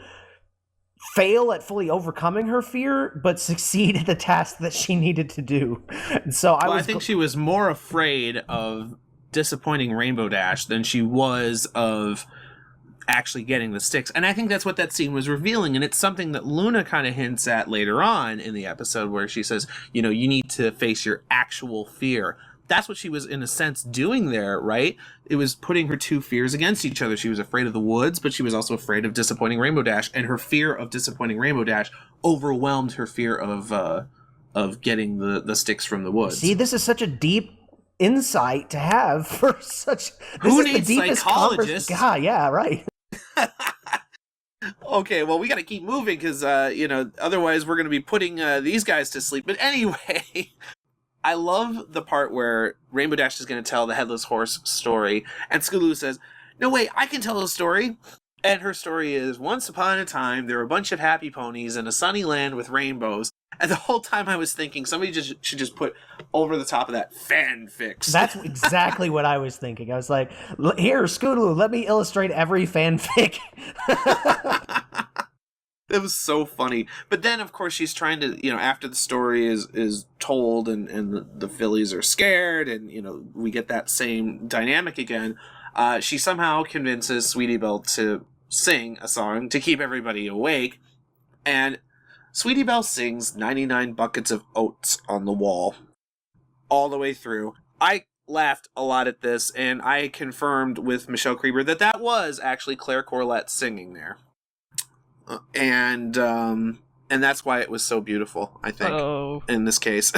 fail at fully overcoming her fear, but succeed at the task that she needed to do. So I think she was more afraid of disappointing Rainbow Dash than she was of actually getting the sticks. And I think that's what that scene was revealing. And it's something that Luna kind of hints at later on in the episode, where she says, you need to face your actual fear. That's what she was, in a sense, doing there, right? It was putting her two fears against each other. She was afraid of the woods, but she was also afraid of disappointing Rainbow Dash, and her fear of disappointing Rainbow Dash overwhelmed her fear of getting the sticks from the woods. See, this is such a deep insight to have for such. Who needs psychologists? God, yeah, right. Okay, well, we got to keep moving because otherwise we're going to be putting these guys to sleep. But anyway. I love the part where Rainbow Dash is going to tell the Headless Horse story, and Scootaloo says, no, wait, I can tell a story. And her story is, once upon a time, there were a bunch of happy ponies in a sunny land with rainbows, And the whole time I was thinking somebody should just put over the top of that fanfics. That's exactly what I was thinking. I was like, here, Scootaloo, let me illustrate every fanfic. It was so funny. But then, of course, she's trying to, after the story is told and the Phillies are scared and, we get that same dynamic again, she somehow convinces Sweetie Belle to sing a song to keep everybody awake. And Sweetie Belle sings 99 Buckets of Oats on the Wall all the way through. I laughed a lot at this, and I confirmed with Michelle Creeber that was actually Claire Corlett singing there. And that's why it was so beautiful, I think, in this case.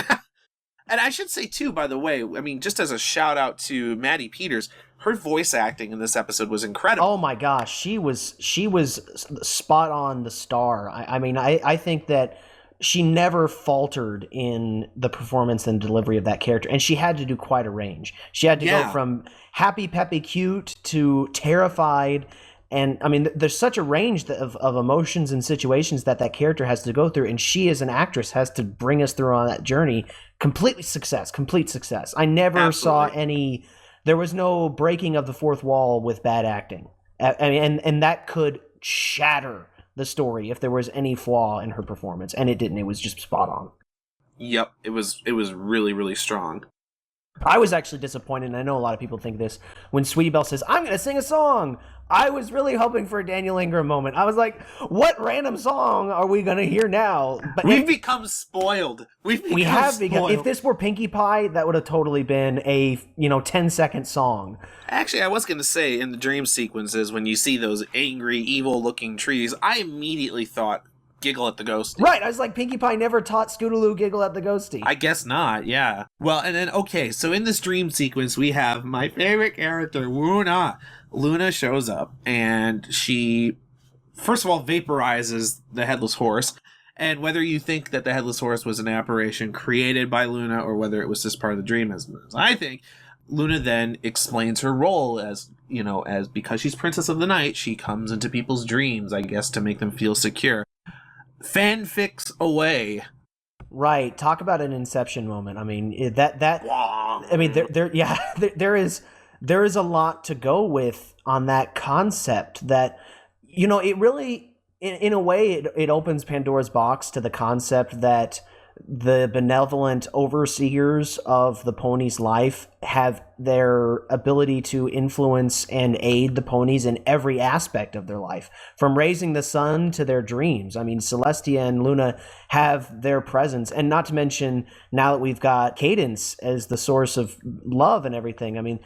And I should say, too, by the way, I mean, just as a shout out to Maddie Peters, her voice acting in this episode was incredible. Oh my gosh, she was spot on the star. I think that she never faltered in the performance and delivery of that character, and she had to do quite a range. She had to go from happy, peppy, cute to terrified. And I mean, there's such a range of emotions and situations that character has to go through, and she as an actress has to bring us through on that journey. Complete success. I never saw any. There was no breaking of the fourth wall with bad acting. And that could shatter the story if there was any flaw in her performance, and it didn't. It was just spot on. Yep, it was really, really strong. I was actually disappointed, and I know a lot of people think this, when Sweetie Belle says, "I'm going to sing a song." I was really hoping for a Daniel Ingram moment. I was like, what random song are we going to hear now? But we've become spoiled. We have become. If this were Pinkie Pie, that would have totally been a 10-second song. Actually, I was going to say, in the dream sequences, when you see those angry, evil-looking trees, I immediately thought Giggle at the Ghosty. Right, I was like, Pinkie Pie never taught Scootaloo Giggle at the Ghosty. I guess not, yeah. Well, and then, okay, so in this dream sequence, we have my favorite character, Luna. Luna shows up, and she, first of all, vaporizes the Headless Horse. And whether you think that the Headless Horse was an apparition created by Luna, or whether it was just part of the dream, as I think, Luna then explains her role as because she's Princess of the Night, she comes into people's dreams, I guess, to make them feel secure. Fanfics away. Right. Talk about an Inception moment. I mean, there is a lot to go with on that concept that, it really, in a way, it opens Pandora's box to the concept that the benevolent overseers of the pony's life have their ability to influence and aid the ponies in every aspect of their life, from raising the sun to their dreams. I mean, Celestia and Luna have their presence, and not to mention, now that we've got Cadence as the source of love and everything, I mean,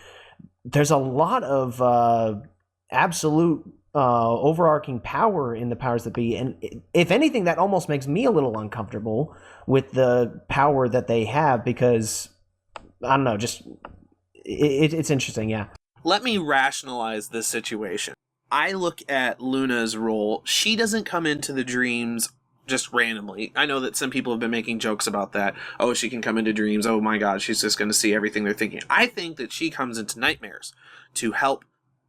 there's a lot of absolute overarching power in the powers that be, and if anything, that almost makes me a little uncomfortable with the power that they have, because I don't know, just it's interesting. Yeah, let me rationalize this situation. I look at Luna's role. She doesn't come into the dreams just randomly. I know that some people have been making jokes about that. Oh, she can come into dreams. Oh my god, she's just going to see everything they're thinking. I think that she comes into nightmares to help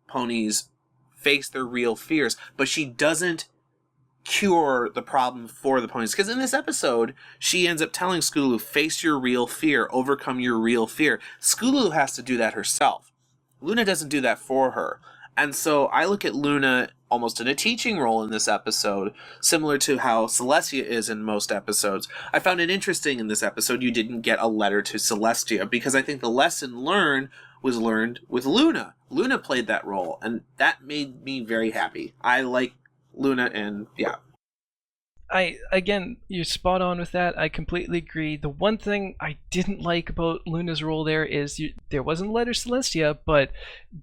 ponies face their real fears, but she doesn't cure the problem for the ponies. Because in this episode, she ends up telling Scootaloo, face your real fear, overcome your real fear. Scootaloo has to do that herself. Luna doesn't do that for her. And so I look at Luna almost in a teaching role in this episode, similar to how Celestia is in most episodes. I found it interesting in this episode you didn't get a letter to Celestia, because I think the lesson learned was learned with Luna. Luna played that role, and that made me very happy. I like Luna, and yeah. Again, you're spot on with that. I completely agree. The one thing I didn't like about Luna's role there is there wasn't a letter to Celestia, but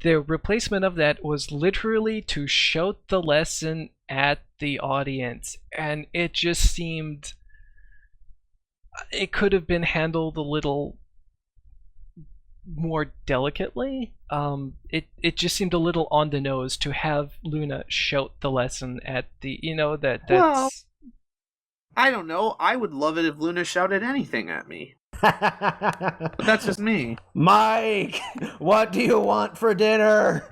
the replacement of that was literally to shout the lesson at the audience, and it just seemed it could have been handled a little more delicately. It just seemed a little on the nose to have Luna shout the lesson at the that's. Well, I don't know. I would love it if Luna shouted anything at me. But that's just me. Mike, what do you want for dinner?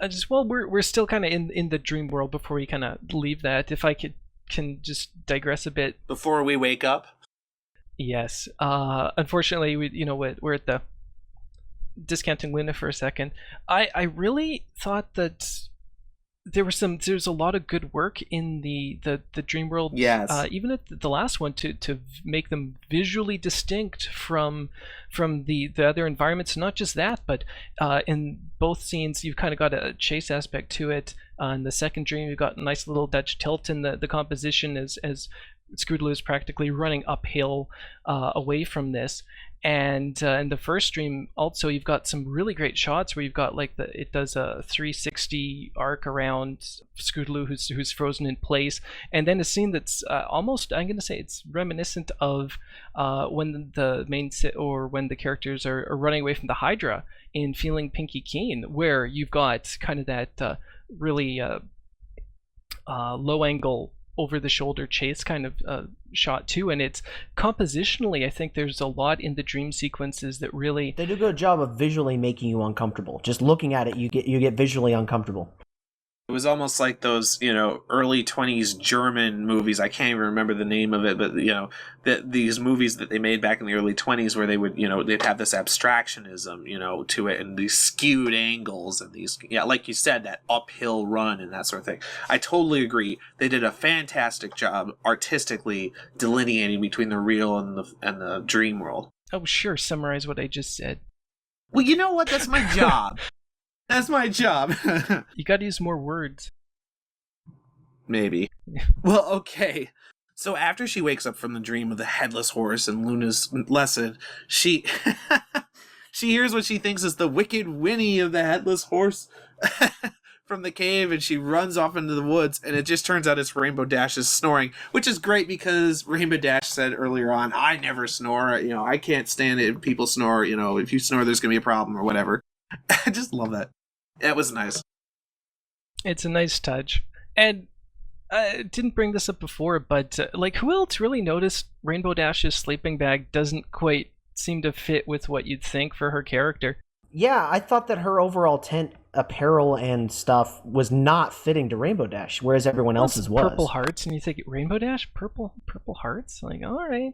we're still kind of in the dream world before we kind of leave that. If I can just digress a bit. Before we wake up. Yes. Unfortunately, we're at the discounting Luna for a second. I really thought that there's a lot of good work in the dream world. Yes. Even at the last one to make them visually distinct from the other environments. Not just that, but in both scenes you've kind of got a chase aspect to it. In the second dream, you've got a nice little Dutch tilt in the composition as Scootaloo is practically running uphill away from this. And in the first dream, also you've got some really great shots where you've got it does a 360 arc around Scootaloo who's frozen in place, and then a scene that's almost, I'm gonna say, it's reminiscent of when when the characters are running away from the Hydra in Feeling Pinky Keen, where you've got kind of that really low angle over the shoulder chase kind of shot too, and it's compositionally, I think there's a lot in the dream sequences that really, they do a good job of visually making you uncomfortable. Just looking at it, you get visually uncomfortable. It was almost like those, early 20s German movies. I can't even remember the name of it, but, these movies that they made back in the early 20s where they would, they'd have this abstractionism, to it, and these skewed angles and these, like you said, that uphill run and that sort of thing. I totally agree. They did a fantastic job artistically delineating between the real and the dream world. Oh, sure. Summarize what I just said. Well, you know what? That's my job. That's my job. You gotta use more words. Maybe. Well, okay. So after she wakes up from the dream of the headless horse and Luna's lesson, she hears what she thinks is the wicked whinny of the headless horse from the cave, and she runs off into the woods, and it just turns out it's Rainbow Dash's snoring, which is great because Rainbow Dash said earlier on, I never snore, I can't stand it if people snore, if you snore there's gonna be a problem or whatever. I just love that. That was nice. It's a nice touch. And I didn't bring this up before, but who else really noticed Rainbow Dash's sleeping bag doesn't quite seem to fit with what you'd think for her character? Yeah, I thought that her overall tent apparel and stuff was not fitting to Rainbow Dash, whereas everyone else's was. Purple hearts, and you think, Rainbow Dash? Purple hearts? All right.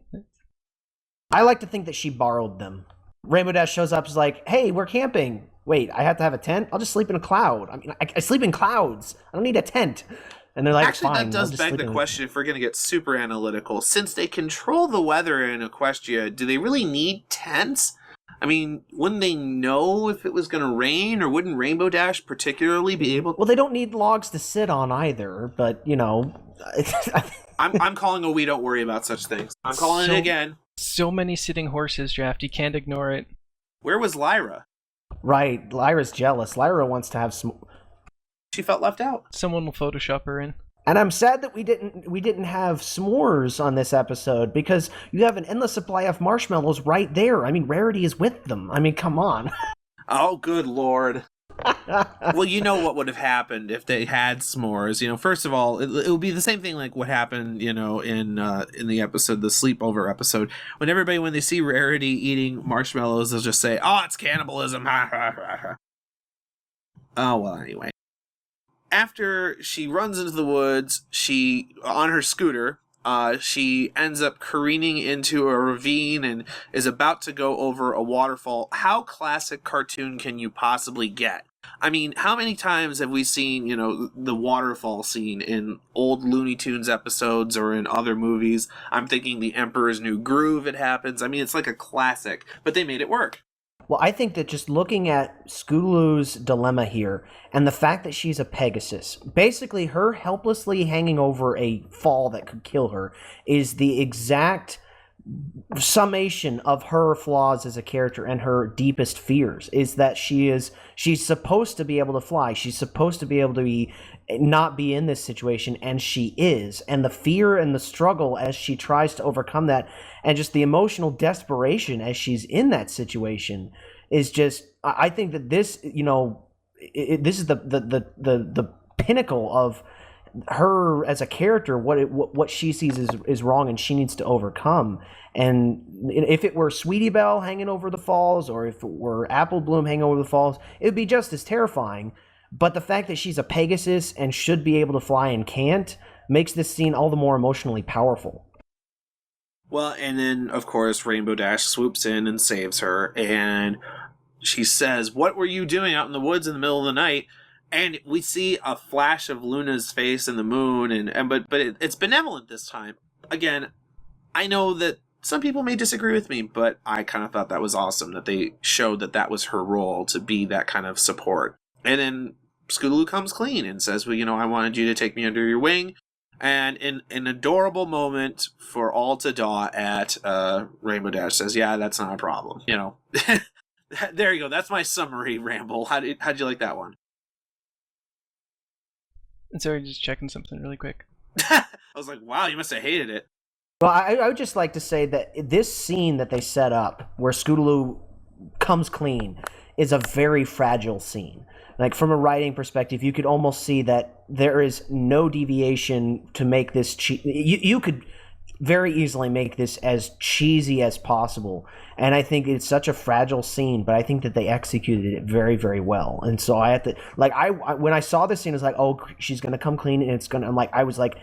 I like to think that she borrowed them. Rainbow Dash shows up, is like, hey, we're camping. Wait, I have to have a tent? I'll just sleep in a cloud. I mean, I sleep in clouds. I don't need a tent. And they're like, actually, fine, that does beg the question, if we're going to get super analytical. Since they control the weather in Equestria, do they really need tents? I mean, wouldn't they know if it was going to rain, or wouldn't Rainbow Dash particularly be able to? Well, they don't need logs to sit on either, but, I'm calling a we don't worry about such things. I'm calling it again. So many sitting horses, Draft. You can't ignore it. Where was Lyra? Right, Lyra's jealous. Lyra wants to have some. She felt left out. Someone will Photoshop her in. And I'm sad that we didn't have s'mores on this episode, because you have an endless supply of marshmallows right there. I mean, Rarity is with them. I mean, come on. Oh, good Lord. Well, you know what would have happened if they had s'mores. First of all, it would be the same thing like what happened, in the episode, the sleepover episode, when they see Rarity eating marshmallows, they'll just say, "Oh, it's cannibalism." Oh, well, anyway. After she runs into the woods, on her scooter, she ends up careening into a ravine and is about to go over a waterfall. How classic cartoon can you possibly get? I mean, how many times have we seen, the waterfall scene in old Looney Tunes episodes or in other movies? I'm thinking The Emperor's New Groove, it happens. I mean, it's like a classic, but they made it work. Well, I think that just looking at Scootaloo's dilemma here, and the fact that she's a Pegasus, basically her helplessly hanging over a fall that could kill her, is the exact summation of her flaws as a character and her deepest fears, is that she's supposed to be able to fly. She's supposed to be able to not be in this situation, and she is. And the fear and the struggle as she tries to overcome that, and just the emotional desperation as she's in that situation, is just, I think that this, this is the pinnacle of her as a character. What she sees is wrong, and she needs to overcome. And if it were Sweetie Belle hanging over the falls, or if it were Apple Bloom hanging over the falls, it would be just as terrifying. But the fact that she's a Pegasus and should be able to fly and can't makes this scene all the more emotionally powerful. Well, and then, of course, Rainbow Dash swoops in and saves her, and she says, "What were you doing out in the woods in the middle of the night?" And we see a flash of Luna's face in the moon, but it's benevolent this time. Again, I know that some people may disagree with me, but I kind of thought that was awesome, that they showed that that was her role, to be that kind of support. And then Scootaloo comes clean and says, well, I wanted you to take me under your wing. And in an adorable moment for all to daw at, Rainbow Dash says, yeah, that's not a problem. There you go. That's my summary, Ramble. How'd you like that one? And sorry, just checking something really quick. I was like, wow, you must have hated it. Well, I would just like to say that this scene that they set up, where Scootaloo comes clean, is a very fragile scene. Like, from a writing perspective, you could almost see that there is no deviation to make this you could very easily make this as cheesy as possible. And I think it's such a fragile scene, but I think that they executed it very, very well. And so I have to, like, I when I saw this scene, I was like, oh, she's going to come clean, and I was like,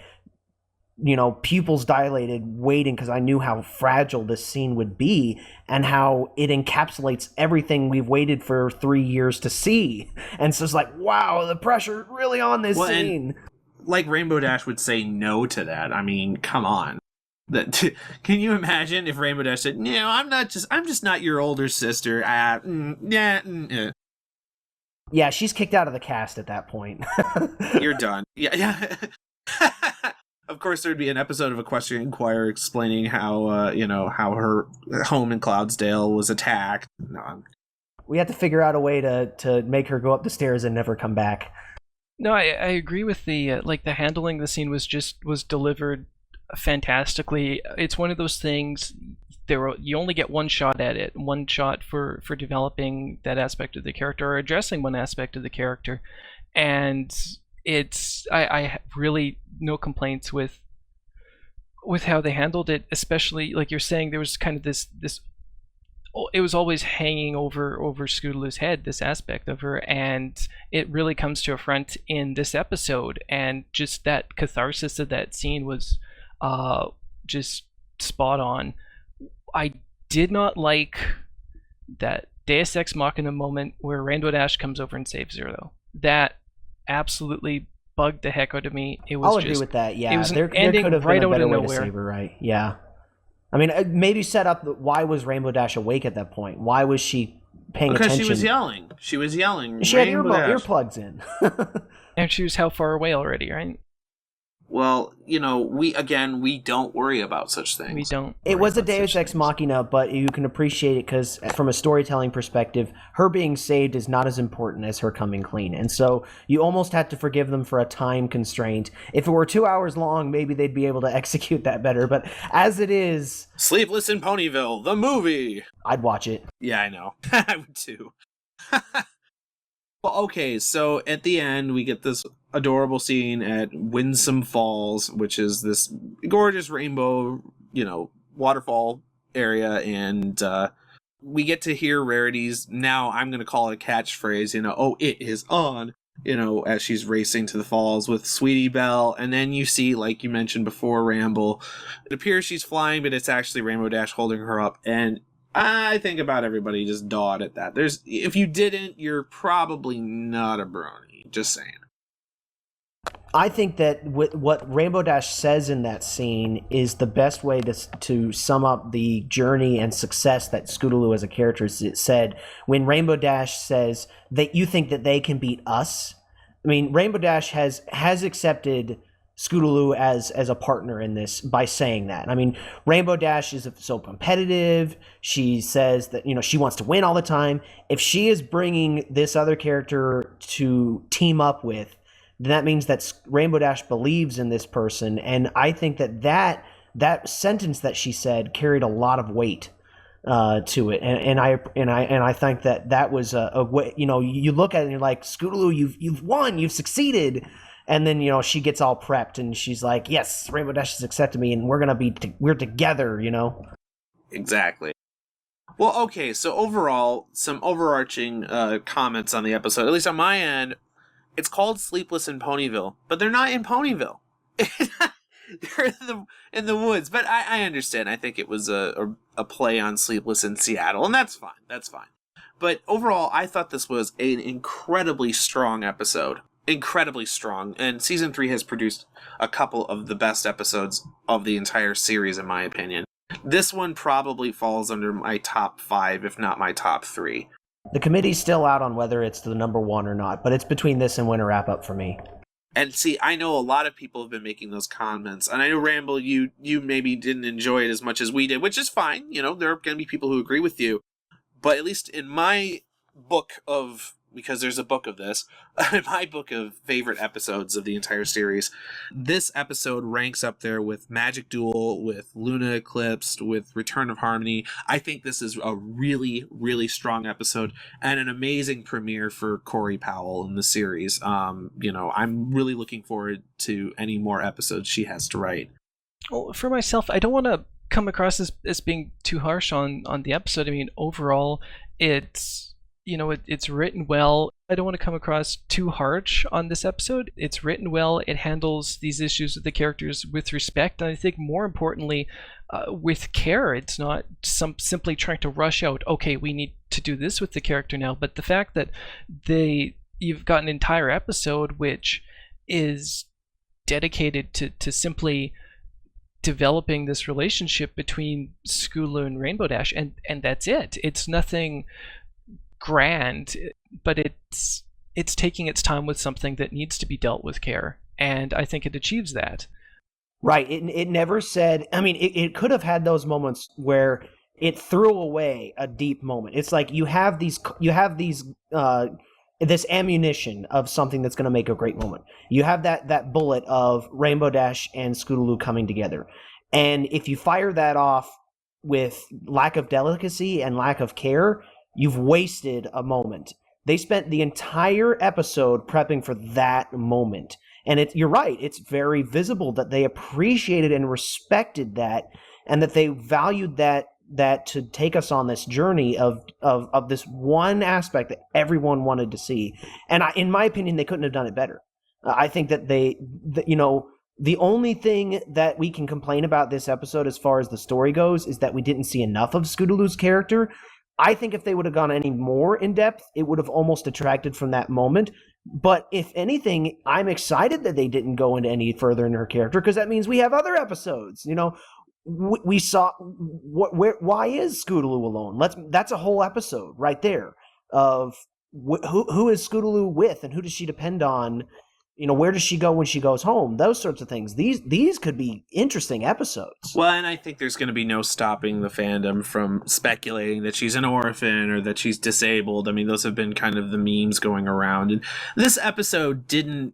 pupils dilated, waiting, because I knew how fragile this scene would be and how it encapsulates everything we've waited for 3 years to see. And so it's like, wow, the pressure really on this scene. Like Rainbow Dash would say no to that. I mean, come on. Can you imagine if Rainbow Dash said, "No, I'm just not your older sister." Yeah, she's kicked out of the cast at that point. You're done. Yeah. Of course, there'd be an episode of Equestrian Inquirer explaining how how her home in Cloudsdale was attacked. No. We have to figure out a way to make her go up the stairs and never come back. No, I agree with the the handling of the scene was delivered fantastically. It's one of those things you only get one shot at it, one shot for developing that aspect of the character or addressing one aspect of the character, and I really no complaints with how they handled it, especially like you're saying, there was kind of this it was always hanging over Scootaloo's head, this aspect of her, and it really comes to a front in this episode, and just that catharsis of that scene was just spot on. I did not like that Deus Ex Machina moment where Rainbow Dash comes over and saves her, though. That absolutely bugged the heck out of me. I'll agree with that. Yeah, it was there could have been a better way to save her, right? Yeah, I mean, maybe set up why was Rainbow Dash awake at that point? Why was she paying attention? Because she was yelling. She was yelling. She had earplugs in. And she was how far away already, right? Well, we don't worry about such things. We don't. It was a Deus Ex Machina, but you can appreciate it because from a storytelling perspective, her being saved is not as important as her coming clean. And so you almost had to forgive them for a time constraint. If it were 2 hours long, maybe they'd be able to execute that better. But as it is... Sleepless in Ponyville, the movie! I'd watch it. Yeah, I know. I would too. Well, okay, so at the end, we get this adorable scene at Winsome Falls, which is this gorgeous rainbow, waterfall area, and we get to hear Rarity's, now I'm going to call it a catchphrase, oh, it is on, as she's racing to the falls with Sweetie Belle, and then you see, like you mentioned before, Ramble, it appears she's flying, but it's actually Rainbow Dash holding her up, and I think about everybody just dawed at that. If you didn't, you're probably not a brony. Just saying. I think that what Rainbow Dash says in that scene is the best way to sum up the journey and success that Scootaloo as a character said. When Rainbow Dash says that you think that they can beat us, I mean, Rainbow Dash has accepted Scootaloo as a partner in this by saying that. I mean, Rainbow Dash is so competitive. She says that, she wants to win all the time. If she is bringing this other character to team up with, then that means that Rainbow Dash believes in this person. And I think that sentence that she said carried a lot of weight to it. And I think that was a way, you look at it and you're like, Scootaloo, you've won, you've succeeded. And then, she gets all prepped and she's like, yes, Rainbow Dash has accepted me and we're together, Exactly. Well, okay, so overall, some overarching comments on the episode, at least on my end. It's called Sleepless in Ponyville, but they're not in Ponyville. They're in the woods. But I understand. I think it was a play on Sleepless in Seattle, and that's fine. That's fine. But overall, I thought this was an incredibly strong episode. Incredibly strong. And season 3 has produced a couple of the best episodes of the entire series, in my opinion. This one probably falls under my top 5, if not my top 3. The committee's still out on whether it's the number 1 or not, but it's between this and Winter Wrap-Up for me. And see, I know a lot of people have been making those comments, and I know, Ramble, you maybe didn't enjoy it as much as we did, which is fine. You know, there are going to be people who agree with you. But at least in my book of, because there's a book of this, in my book of favorite episodes of the entire series, this episode ranks up there with Magic Duel, with Luna Eclipsed, with Return of Harmony. I think this is a really, really strong episode and an amazing premiere for Corey Powell in the series. You know, I'm really looking forward to any more episodes she has to write. Well, for myself, I don't want to come across as being too harsh on the episode. I mean, overall, it's, you know, it's written well. I don't want to come across too harsh on this episode. It's written well. It handles these issues with the characters with respect, and I think more importantly, with care. It's not simply trying to rush out, okay, we need to do this with the character now, but the fact that you've got an entire episode which is dedicated to simply developing this relationship between Scootaloo and Rainbow Dash, and that's it. It's nothing grand, but it's taking its time with something that needs to be dealt with care, and I think it achieves that. Right. It never said, I mean, it could have had those moments where it threw away a deep moment. It's like you have these this ammunition of something that's going to make a great moment. You have that bullet of Rainbow Dash and Scootaloo coming together. And if you fire that off with lack of delicacy and lack of care, you've wasted a moment. They spent the entire episode prepping for that moment. And you're right, it's very visible that they appreciated and respected that, and that they valued that to take us on this journey of this one aspect that everyone wanted to see. And in my opinion, they couldn't have done it better. I think that the only thing that we can complain about this episode as far as the story goes is that we didn't see enough of Scootaloo's character. I think if they would have gone any more in depth, it would have almost detracted from that moment. But if anything, I'm excited that they didn't go into any further in her character, because that means we have other episodes. You know, we saw why is Scootaloo alone? That's a whole episode right there of who is Scootaloo with, and who does she depend on? You know, where does she go when she goes home? Those sorts of things. These could be interesting episodes. Well, and I think there's going to be no stopping the fandom from speculating that she's an orphan or that she's disabled. I mean, those have been kind of the memes going around. And this episode didn't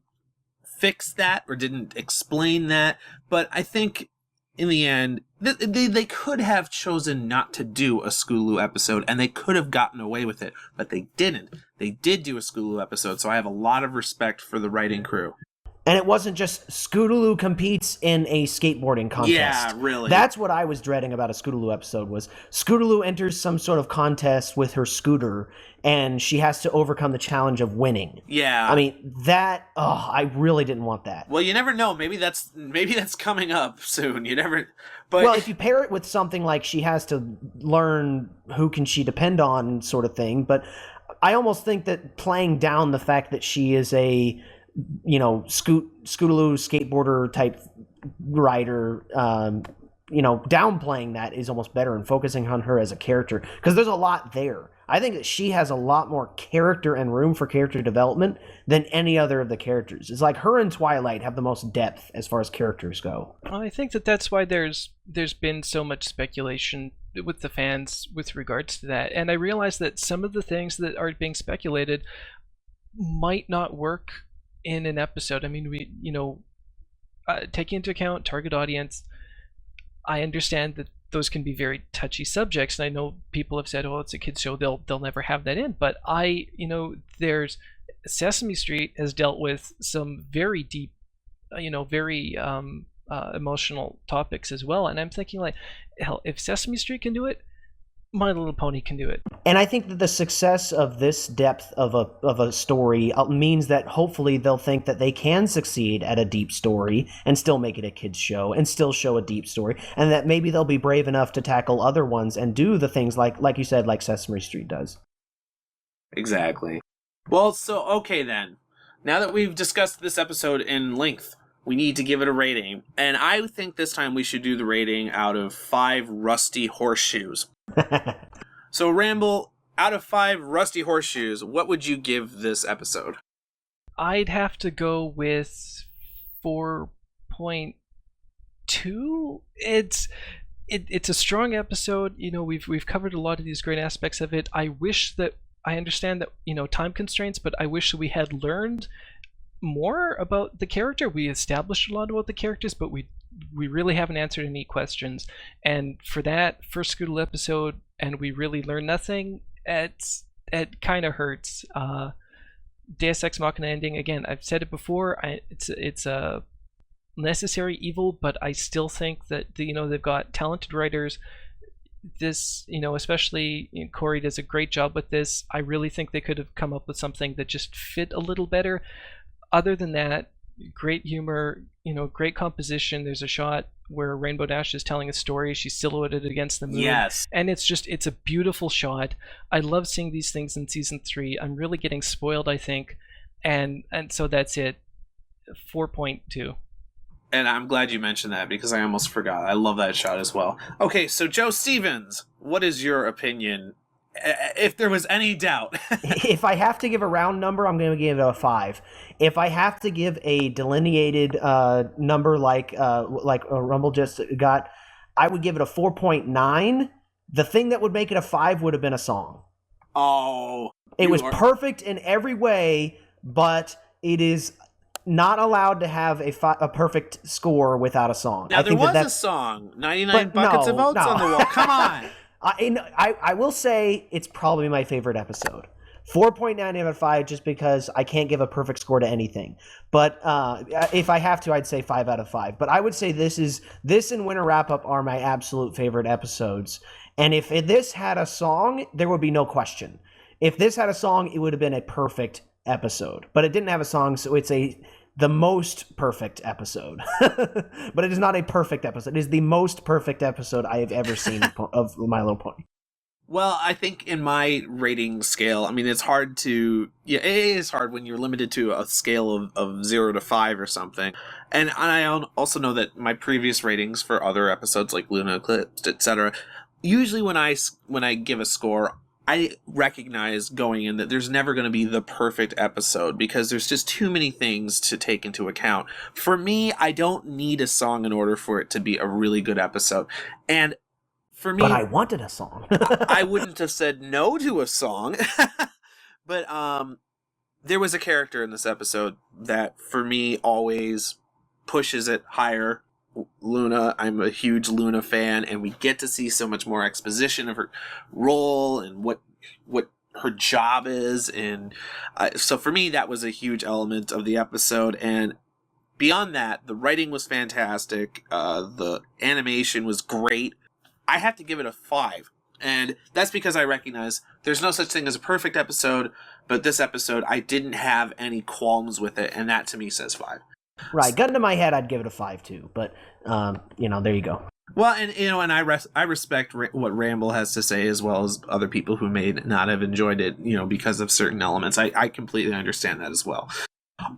fix that or didn't explain that. But I think in the end, they could have chosen not to do a Scootaloo episode, and they could have gotten away with it, but they didn't. They did do a Scootaloo episode, so I have a lot of respect for the writing crew. And it wasn't just Scootaloo competes in a skateboarding contest. Yeah, really. That's what I was dreading about a Scootaloo episode, was Scootaloo enters some sort of contest with her scooter, and she has to overcome the challenge of winning. Yeah. I mean, I really didn't want that. Well, you never know. Maybe that's coming up soon. You never. But well, if you pair it with something like she has to learn who can she depend on sort of thing, but I almost think that playing down the fact that she is a, you know, Scootaloo skateboarder type rider, downplaying that is almost better, and focusing on her as a character, because there's a lot there. I think that she has a lot more character and room for character development than any other of the characters. It's like her and Twilight have the most depth as far as characters go. Well, I think that's why there's been so much speculation with the fans with regards to that. And I realize that some of the things that are being speculated might not work in an episode. I mean, taking into account target audience, I understand that those can be very touchy subjects, and I know people have said, "Oh, it's a kids show; they'll never have that in." But there's Sesame Street has dealt with some very deep, very emotional topics as well, and I'm thinking, like, hell, if Sesame Street can do it, My Little Pony can do it. And I think that the success of this depth of a story means that hopefully they'll think that they can succeed at a deep story and still make it a kids show and still show a deep story, and that maybe they'll be brave enough to tackle other ones and do the things like you said, like Sesame Street does. Exactly. Well, so okay then. Now that we've discussed this episode in length, we need to give it a rating. And I think this time we should do the rating out of 5 rusty horseshoes. So, Ramble, out of 5 rusty horseshoes, what would you give this episode? I'd have to go with 4.2. It's a strong episode. You know, we've covered a lot of these great aspects of it. I understand that, you know, time constraints, but I wish that we had learned more about the character. We established a lot about the characters, but we really haven't answered any questions. And for that first Scoodle episode, and we really learned nothing, it kind of hurts. Deus Ex Machina ending, again, I've said it before, it's a necessary evil, but I still think that, you know, they've got talented writers. This, you know, especially Corey does a great job with this. I really think they could have come up with something that just fit a little better. Other than that, great humor, you know, great composition. There's a shot where Rainbow Dash is telling a story. She's silhouetted against the moon. Yes. And it's a beautiful shot. I love seeing these things in season 3. I'm really getting spoiled, I think. And so that's it. 4.2. And I'm glad you mentioned that because I almost forgot. I love that shot as well. Okay, so Joe Stevens, what is your opinion? If there was any doubt. If I have to give a round number, I'm going to give it a 5. If I have to give a delineated number like Rumble just got, I would give it a 4.9. The thing that would make it a 5 would have been a song. Oh. It was perfect in every way, but it is not allowed to have a perfect score without a song. Now, there was a song, 99 Buckets of Oats on the Wall. Come on. I will say it's probably my favorite episode. 4.9 out of 5 just because I can't give a perfect score to anything. But if I have to, I'd say 5 out of 5. But I would say this and Winter Wrap-Up are my absolute favorite episodes. And if this had a song, there would be no question. If this had a song, it would have been a perfect episode. But it didn't have a song, so it's the most perfect episode. But it is not a perfect episode. It is the most perfect episode I have ever seen of My Little Pony. Well, I think in my rating scale, I mean, it's hard to... Yeah, it is hard when you're limited to a scale of 0 to 5 or something. And I also know that my previous ratings for other episodes like Luna Eclipsed, etc., usually when I give a score, I recognize going in that there's never going to be the perfect episode because there's just too many things to take into account. For me, I don't need a song in order for it to be a really good episode. And for me... But I wanted a song. I wouldn't have said no to a song. But there was a character in this episode that, for me, always pushes it higher. Luna, I'm a huge Luna fan, and we get to see so much more exposition of her role and what her job is, and so for me that was a huge element of the episode. And beyond that, the writing was fantastic, the animation was great. I have to give it a 5, and that's because I recognize there's no such thing as a perfect episode, but this episode I didn't have any qualms with it, and that to me says 5. Right, gun to my head, I'd give it a 5 too. But there you go. Well, and I respect what Ramble has to say as well as other people who may not have enjoyed it, because of certain elements. I completely understand that as well.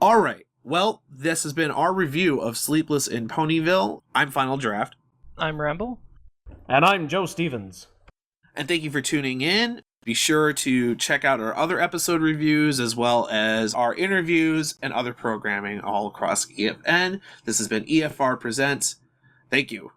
All right, well, this has been our review of Sleepless in Ponyville. I'm Final Draft. I'm Ramble. And I'm Joe Stevens. And thank you for tuning in. Be sure to check out our other episode reviews as well as our interviews and other programming all across EFN. This has been EFR Presents. Thank you.